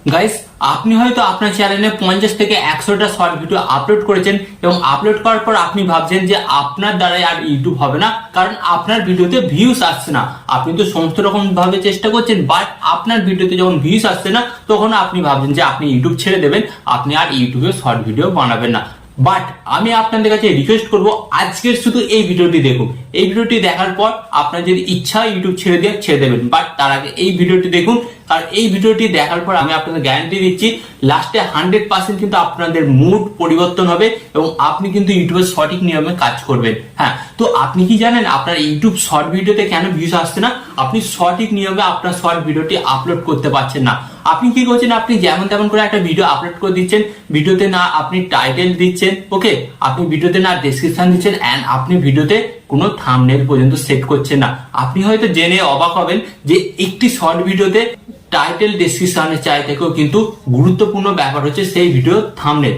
Guys, আপনি হয়তো আপনার চ্যানেলে 50 থেকে 100টা শর্ট ভিডিও আপলোড করেছেন এবং আপলোড করার পর আপনি ভাবছেন যে আপনার দ্বারাই আর ইউটিউব হবে না, কারণ আপনার ভিডিওতে ভিউজ আসছে না। আপনি তো সমস্ত রকম ভাবে চেষ্টা করছেন, বাট আপনার ভিডিওতে যখন ভিউজ আসছে না তখন আপনি ভাবছেন যে আপনি ইউটিউব ছেড়ে দেবেন, আপনি আর ইউটিউবে শর্ট ভিডিও বানাবেন না। বাট আমি আপনাদের কাছে রিকোয়েস্ট করব, আজকের শুধু এই ভিডিওটি দেখুন। এই ভিডিওটি দেখার পর আপনার যদি ইচ্ছা ইউটিউব ছেড়ে দেবেন, বাট তার আগে এই ভিডিওটি দেখুন। আর এই ভিডিওটি দেখার পর আমি আপনাদের গ্যারান্টি দিচ্ছি লাস্টে 100% কিন্তু আপনাদের মুড পরিবর্তন হবে এবং আপনি কিন্তু ইউটিউবের সঠিক নিয়মে কাজ করবেন। হ্যাঁ, তো আপনি কি জানেন আপনার ইউটিউব শর্ট ভিডিওতে কেন ভিউজ আসছে না? আপনি সঠিক নিয়মে আপনার শর্ট ভিডিওটি আপলোড করতে পারছেন না। আপনি কি করছেন, আপনি যেমন তেমন করে একটা ভিডিও আপলোড করে দিচ্ছেন, ভিডিওতে না আপনি টাইটেল দিচ্ছেন, ওকে, আপনি ভিডিওতে না ডেসক্রিপশন দিচ্ছেন, এন্ড আপনি ভিডিওতে কোনো থাম্বনেল পর্যন্ত সেট করছেন না। আপনি হয়তো জেনে অবাক হবেন যে একটি শর্ট ভিডিওতে টাইটেল ডেসক্রিপশনের চাইতেও কিন্তু গুরুত্বপূর্ণ ব্যাপার হচ্ছে সেই ভিডিওর থাম্বনেল।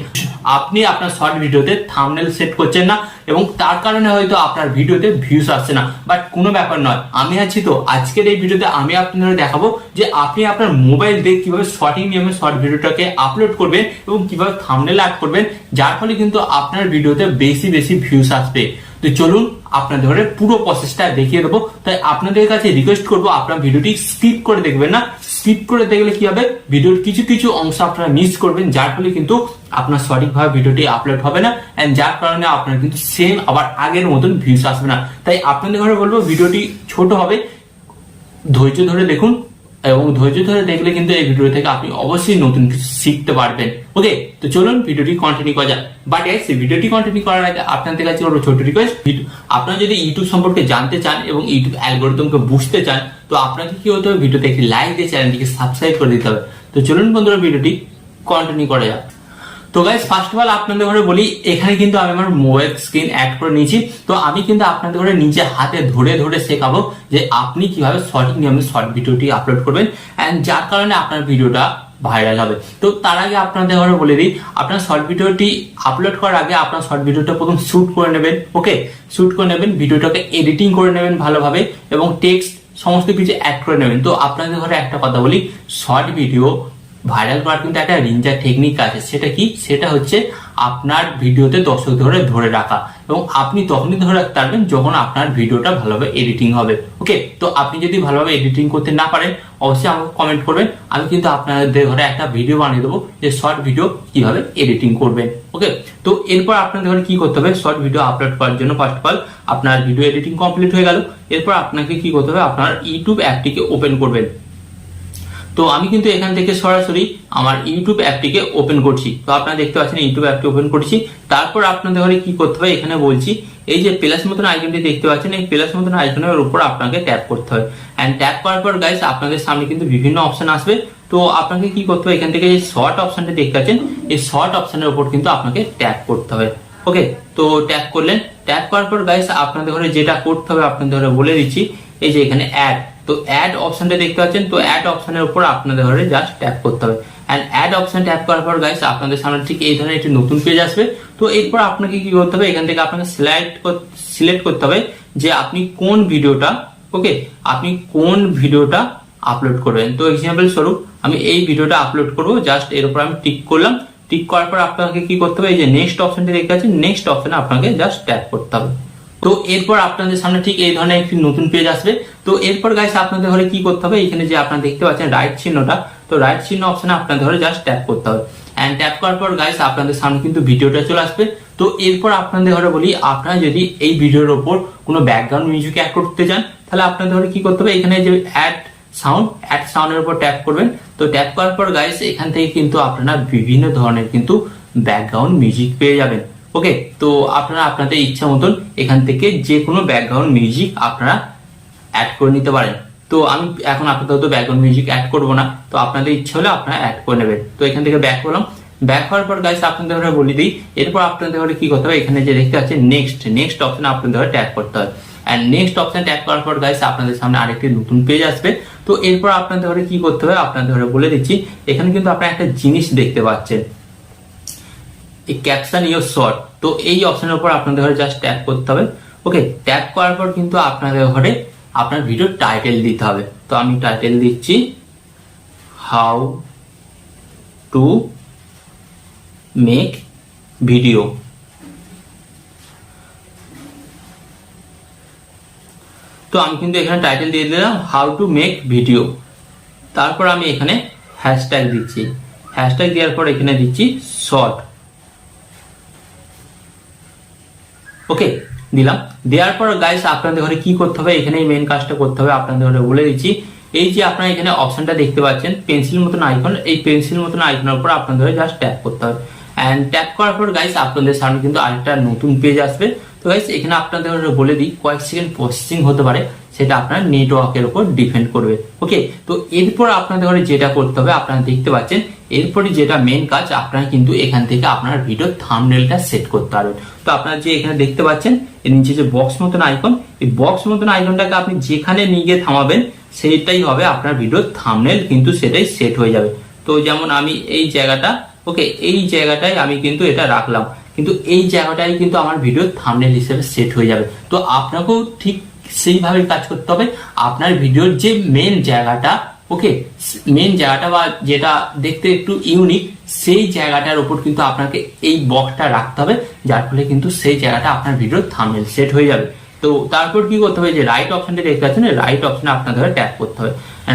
আপনি আপনার শর্ট ভিডিওতে থাম্বনেল সেট করছেন না এবং তার কারণে হয়তো আপনার ভিডিওতে ভিউজ আসছে না, বাট কোনো ব্যাপার নয়। আমি আছি তো, আজকের এই ভিডিওতে আমি আপনাদের দেখাবো যে আপনি আপনার মোবাইল দিয়ে কিভাবে সঠিক নিয়মে শর্ট ভিডিওটাকে আপলোড করবেন এবং কিভাবে থাম্বনেল অ্যাড করবেন, যার ফলে কিন্তু আপনার ভিডিওতে বেশি ভিউজ আসবে। তো চলুন আপনাদের পুরো প্রসেসটা দেখিয়ে দেবো। তাই আপনাদের কাছে রিকোয়েস্ট করবো আপনার ভিডিওটি স্কিপ করে দেখবেন না। স্কিপ করে দেখলে কি হবে, ভিডিওর কিছু অংশ আপনারা মিস করবেন, যার ফলে কিন্তু আপনার সঠিকভাবে ভিডিওটি আপলোড হবে না, এন্ড যার কারণে আপনার কিন্তু সেম আবার আগের মতন ভিউজ আসবে না। তাই আপনাদের ঘরে বলবো ভিডিওটি ছোট হবে, ধৈর্য ধরে দেখুন এবং ধৈর্য ধরে দেখলে কিন্তু এই ভিডিও থেকে আপনি অবশ্যই নতুন কিছু শিখতে পারবেন। ওকে, তো চলুন ভিডিওটি কন্টিনিউ করা যাক। বাট এই ভিডিওটি কন্টিনিউ করার আগে আপনাদের কাছে বড় ছোট রিকোয়েস্ট, আপনারা যদি ইউটিউব সম্পর্কে জানতে চান এবং ইউটিউব অ্যালগরিদমকে বুঝতে চান, তো আপনাকে কি হতে হবে, ভিডিওতে একটি লাইক দিয়ে চ্যানেলটিকে সাবস্ক্রাইব করে দিতে হবে। তো চলুন বন্ধুরা ভিডিওটি কন্টিনিউ করা যাক। তো গাইস, ফার্স্ট অফ অল আপনাদের ঘরে বলি, এখানে কিন্তু আমি আমার মোবাইল স্ক্রিন অ্যাড করে নিয়েছি। তো আমি কিন্তু আপনাদের ঘরে নিজে হাতে ধরে শেখাবো যে আপনি কিভাবে সঠিক নিয়মে শর্ট ভিডিওটি আপলোড করবেন, এন্ড যার কারণে আপনার ভিডিওটা ভাইরাল হবে। তো তার আগে আপনাদের ঘরে বলে দিই, আপনার শর্ট ভিডিওটি আপলোড করার আগে আপনার শর্ট ভিডিওটা প্রথম শুট করে নেবেন। ওকে, শুট করে নেবেন, ভিডিওটাকে এডিটিং করে নেবেন ভালোভাবে এবং টেক্সট সমস্ত কিছু অ্যাড করে নেবেন। তো আপনাদের ঘরে একটা কথা বলি, শর্ট ভিডিও ভাইরাল করার কিন্তু একটা নিনজা টেকনিক আছে। সেটা কি? সেটা হচ্ছে আপনার ভিডিওতে দর্শক ধরে রাখা, এবং আপনি তখনই ধরে রাখতে পারবেন যখন আপনার ভিডিওটা ভালোভাবে এডিটিং হবে। ওকে, তো আপনি যদি ভালোভাবে এডিটিং করতে না পারেন অবশ্যই আমাকে কমেন্ট করবেন, আমি কিন্তু আপনাদের ঘরে একটা ভিডিও বানিয়ে দেবো যে শর্ট ভিডিও কিভাবে এডিটিং করবেন। ওকে, তো এরপর আপনাদের ঘরে কি করতে হবে, শর্ট ভিডিও আপলোড করার জন্য ফার্স্ট অফ অল আপনার ভিডিও এডিটিং কমপ্লিট হয়ে গেল। এরপর আপনাকে কি করতে হবে, আপনার ইউটিউব অ্যাপটিকে ওপেন করবেন। তো আমি কিন্তু এখান থেকে সরাসরি আমার ইউটিউব অ্যাপটিকে ওপেন করছি। তো আপনারা দেখতে পাচ্ছেন ইউটিউব অ্যাপটি ওপেন করছি। তারপর আপনাদের ঘরে কি করতে হবে, এখানে বলছি এই যে প্লাস মতন আইকনটি দেখতে পাচ্ছেন, এই প্লাস মতন আইকনের উপর আপনাকে ট্যাপ করতে হবে। এন্ড ট্যাপ করার পর গাইস আপনাদের সামনে কিন্তু বিভিন্ন অপশন আসবে। তো আপনাকে কি করতে হবে, এখান থেকে যে শর্ট অপশনটা দেখতে পাচ্ছেন, এই শর্ট অপশনের উপর কিন্তু আপনাকে ট্যাপ করতে হবে। ওকে, তো ট্যাপ করলেন, ট্যাপ করার পর গাইস আপনাদের ঘরে যেটা করতে হবে আপনাদের ঘরে বলে দিচ্ছি, এই যে এখানে অ্যাড, তো অ্যাড অপশনটা দেখতে পাচ্ছেন, তো অ্যাড অপশনের উপর আপনাদের ঘরে জাস্ট ট্যাপ করতে হবে। এন্ড অ্যাড অপশন ট্যাপ করার পর গাইস আপনাদের সামনে ঠিক এই ধরনের একটি নতুন পেজ আসবে। তো এরপর আপনাকে কি করতে হবে, এখান থেকে আপনাকে সিলেক্ট করতে হবে যে আপনি কোন ভিডিওটা, ওকে, আপনি কোন ভিডিওটা আপলোড করবেন। তো এক্সাম্পল স্বরূপ আমি এই ভিডিওটা আপলোড করবো, জাস্ট এর উপর আমি টিক করলাম। টিক করার পর আপনাকে কি করতে হবে, এই যে নেক্সট অপশনটি দেখতে পাচ্ছেন, নেক্সট অপশনে আপনাকে জাস্ট ট্যাপ করতে হবে। তো এরপর আপনাদের সামনে ঠিক এই ধরনের একটি নতুন পেজ আসবে। তো এরপর গাইস আপনাদের ঘরে কি করতে হবে, এখানে যে আপনারা দেখতে পাচ্ছেন রাইট চিহ্নটা, তো রাইট চিহ্ন অপশনে আপনাদের ঘরে জাস্ট ট্যাপ করতে হবে। এন্ড ট্যাপ করার পর গাইস আপনাদের সামনে কিন্তু ভিডিওটা চলে আসবে। তো এরপর আপনাদের ঘরে বলি, আপনারা যদি এই ভিডিওর উপর কোনো ব্যাকগ্রাউন্ড মিউজিক অ্যাড করতে চান, তাহলে আপনাদের ঘরে কি করতে হবে, এখানে যে অ্যাড সাউন্ডের উপর ট্যাপ করবেন। তো ট্যাপ করার পর গাইস এখান থেকে কিন্তু আপনারা বিভিন্ন ধরনের কিন্তু ব্যাকগ্রাউন্ড মিউজিক পেয়ে যাবেন। ওকে, তো আপনারা আপনাদের ইচ্ছা মতন এখান থেকে যে কোনো ব্যাকগ্রাউন্ড মিউজিক আপনারা অ্যাড করে নিতে পারেন। তো আমি এখন আপাতত ব্যাকগ্রাউন্ড মিউজিক অ্যাড করবো না, তো আপনাদের ইচ্ছা হলে আপনারা অ্যাড করে নেবেন। তো এখান থেকে ব্যাক করলাম, ব্যাক হওয়ার পর গাইস আপনাদের ঘরে বলে দিই, এরপর আপনাদের ঘরে কি করতে হবে, এখানে যে দেখতে পাচ্ছেন নেক্সট অপশন আপনাদের ঘরে ট্যাপ করতে হবে। এন্ড নেক্সট অপশন ট্যাপ করার পর গাইস আপনাদের সামনে আরেকটি নতুন পেজ আসবে। তো এরপর আপনাদের ঘরে কি করতে হবে, আপনাদের ঘরে বলে দিচ্ছি, এখানে কিন্তু আপনারা একটা জিনিস দেখতে পাচ্ছেন, এই ক্যাপশন ইওর শর্ট। তো এই অপশনের উপর আপনাদের ঘরে জাস্ট ট্যাপ করতে হবে। ওকে, ট্যাপ করার পর কিন্তু আপনাদের ঘরে আপনার ভিডিও টাইটেল দিতে হবে। তো আমি টাইটেল দিচ্ছি হাউ টু মেক ভিডিও। তো আমি কিন্তু এখানে টাইটেল দিয়ে দিলাম হাউ টু মেক ভিডিও। তারপর আমি এখানে হ্যাশট্যাগ দিচ্ছি, হ্যাশট্যাগ দেওয়ার পর এখানে দিচ্ছি শর্ট। ওকে, দিলাম। দেওয়ার পর গাইস আপনাদের ঘরে কি করতে হবে, এখানে মেইন কাজটা করতে হবে, আপনাদের ঘরে বলে দিচ্ছি। এই যে আপনারা এখানে অপশনটা দেখতে পাচ্ছেন পেন্সিল মতন আইকন, এই পেন্সিল মতন আইকনের উপর আপনাদের জাস্ট ট্যাপ করতে হবে। এন্ড ট্যাপ করার পর গাইস আপনাদের সামনে কিন্তু আরেকটা নতুন পেজ আসবে। তো গাইস এখানে আপনাদের বলে দিই কয়েক সেকেন্ড প্রসেসিং হতে পারে, সেটা আপনার নেটওয়ার্কের উপর ডিপেন্ড করবে। ওকে, তো এরপর আপনাদের ঘরে যেটা করতে হবে আপনারা দেখতে পাচ্ছেন, এরপরে যেটা মেন কাজ আপনারা কিন্তু এখান থেকে আপনার ভিডিও থাম্বনেলটা সেট করতে পারবেন। তো আপনারা যে এখানে দেখতে পাচ্ছেন এর নিচে যে বক্স মতন আইকন, এই বক্স মতন আইকনটাকে আপনি যেখানে নিয়ে গিয়ে থামাবেন সেইটাই হবে আপনার ভিডিও থাম্বনেল, কিন্তু সেটাই সেট হয়ে যাবে। তো যেমন আমি এই জায়গাটা, ওকে, এই জায়গাটায় আমি কিন্তু এটা রাখলাম, কিন্তু এই জায়গাটাই কিন্তু আমার ভিডিও থাম্বনেল হিসেবে সেট হয়ে যাবে। তো আপনাকেও ঠিক সেইভাবে কাজ করতে হবে। আপনার ভিডিওর যে মেন জায়গাটা, ওকে, মেন জায়গাটা বা যেটা দেখতে একটু ইউনিক, সেই জায়গাটার উপর কিন্তু আপনাকে এই বক্সটা রাখতে হবে, যার ফলে কিন্তু সেই জায়গাটা আপনার ভিডিওর থাম্বনেল সেট হয়ে যাবে। তো তারপর কি করতে হবে, যে রাইট অপশনটা দেখতে পাচ্ছেন, রাইট অপশনে আপনাদের ট্যাপ করতে হবে।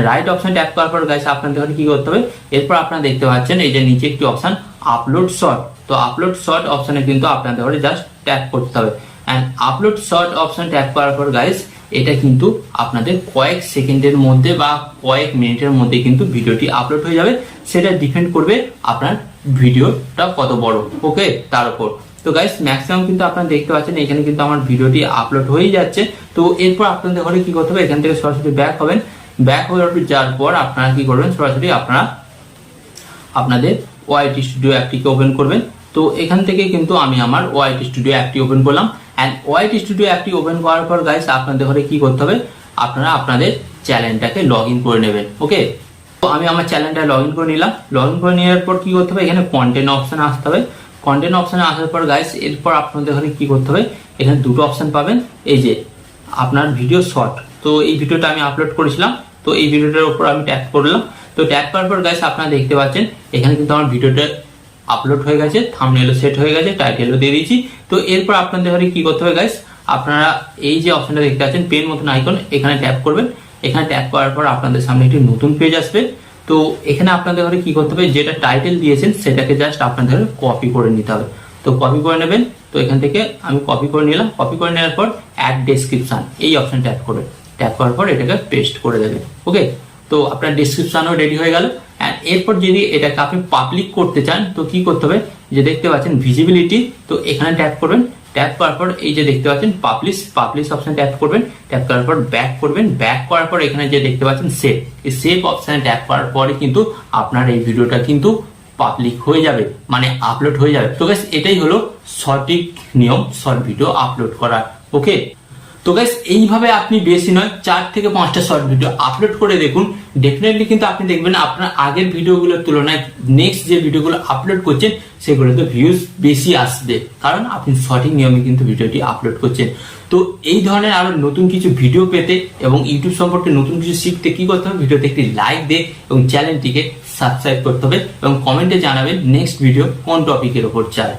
রাইট অপশন ট্যাপ করার পর গাইস আপনাদের কি করতে হবে, এরপর আপনারা দেখতে পাচ্ছেন এই যে নিচে একটি অপশন আপলোড শর্ট। তো আপলোড শর্ট অপশনে কিন্তু আপনাদের জাস্ট ট্যাপ করতে হবে। And upload short option tap করার পর গাইস এটা কিন্তু আপনাদের কয়েক সেকেন্ডের মধ্যে বা কয়েক মিনিটের মধ্যে কিন্তু ভিডিওটি আপলোড হয়ে যাবে। সেটা ডিপেন্ড করবে আপনার ভিডিওটা কত বড়, ওকে, তার উপর। তো গাইস ম্যাক্সিমাম কিন্তু আপনারা দেখতে পাচ্ছেন এখানে কিন্তু আমার ভিডিওটি আপলোড হয়ে যাচ্ছে। তো এরপর আপনাদের ঘরে কি করতে হবে, এখান থেকে সরাসরি ব্যাক হবেন। ব্যাক হয়ে যাওয়ার পর আপনারা কি করবেন, সরাসরি আপনারা আপনাদের ওয়াইটি স্টুডিও অ্যাপটিকে ওপেন করবেন। তো এখান থেকে কিন্তু আমি আমার ওয়াইটি স্টুডিও অ্যাপটি ওপেন করলাম। অ্যান্ড ওয়াইটি স্টুডিও অ্যাপটি ওপেন করার পর গাইস আপনাদের ঘরে কি করতে হবে, আপনারা আপনাদের চ্যানেলটাকে লগ ইন করে নেবেন। ওকে, তো আমি আমার চ্যানেলটা লগ ইন করে নিলাম। লগ ইন করে নেওয়ার পর কি করতে হবে, এখানে কন্টেন্ট অপশানে আসতে হবে। কন্টেন্ট অপশানে আসার পর গাইস এরপর আপনাদের ঘরে কি করতে হবে, এখানে দুটো অপশান পাবেন, এই যে আপনার ভিডিও শর্ট। তো এই ভিডিওটা আমি আপলোড করেছিলাম, তো এই ভিডিওটার উপর আমি ট্যাপ করলাম। তো ট্যাপ করার পর গাইস আপনারা দেখতে পাচ্ছেন এখানে কিন্তু আমার ভিডিওটা আপলোড হয়ে গেছে, থাম্বনেলও সেট হয়ে গেছে, টাইটেলও দিয়ে দিয়েছি। তো এরপর আপনাদের ঘরে কি করতে হবে গাইস, আপনারা এই যে অপশনটা দেখতে পাচ্ছেন পেন মতন আইকন, এখানে ট্যাপ করবেন। এখানে ট্যাপ করার পর আপনাদের সামনে একটি নতুন পেজ আসবে। তো এখানে আপনাদের ঘরে কি করতে হবে, যেটা টাইটেল দিয়েছেন সেটাকে জাস্ট আপনাদের কপি করে নিতে হবে। তো কপি করে নেবেন। তো এখান থেকে আমি কপি করে নিলাম। কপি করে নেওয়ার পর অ্যাড ডেসক্রিপশন এই অপশন ট্যাপ করবেন। ট্যাপ করার পর এটাকে পেস্ট করে দেবেন। ওকে, তো আপনার ডেসক্রিপশনও রেডি হয়ে গেল। অ্যান্ড এরপর যদি এটাকে আপনি পাবলিক করতে চান তো কি করতে হবে, যে দেখতে পাচ্ছেন ভিজিবিলিটি, তো এখানে ট্যাপ করবেন। ট্যাপ করার পর এই যে দেখতে পাচ্ছেন পাবলিশ অপশন ট্যাপ করবেন। ট্যাপ করার পর ব্যাক করবেন। ব্যাক করার পর এখানে যে দেখতে পাচ্ছেন সেভ, এই সেভ অপশনে ট্যাপ করার পরে কিন্তু আপনার এই ভিডিওটা কিন্তু পাবলিক হয়ে যাবে, মানে আপলোড হয়ে যাবে। তো গাইস এটাই হলো সঠিক নিয়ম শর্ট ভিডিও আপলোড করার। ওকে, তো গাইস এইভাবে আপনি বেশি নয় 4 থেকে 5টা শর্ট ভিডিও আপলোড করে দেখুন, ডেফিনেটলি কিন্তু আপনি দেখবেন আপনার আগের ভিডিওগুলোর তুলনায় নেক্সট যে ভিডিওগুলো আপলোড করছেন সেগুলোতে ভিউজ বেশি আসবে, কারণ আপনি সঠিক নিয়মে কিন্তু ভিডিওটি আপলোড করছেন। তো এই ধরনের আরো নতুন কিছু ভিডিও পেতে এবং ইউটিউব সম্পর্কে নতুন কিছু শিখতে কি করতে হবে, ভিডিওতে একটি লাইক দিয়ে এবং চ্যানেলটিকে সাবস্ক্রাইব করতে হবে এবং কমেন্টে জানাবেন নেক্সট ভিডিও কোন টপিকের উপর চাই।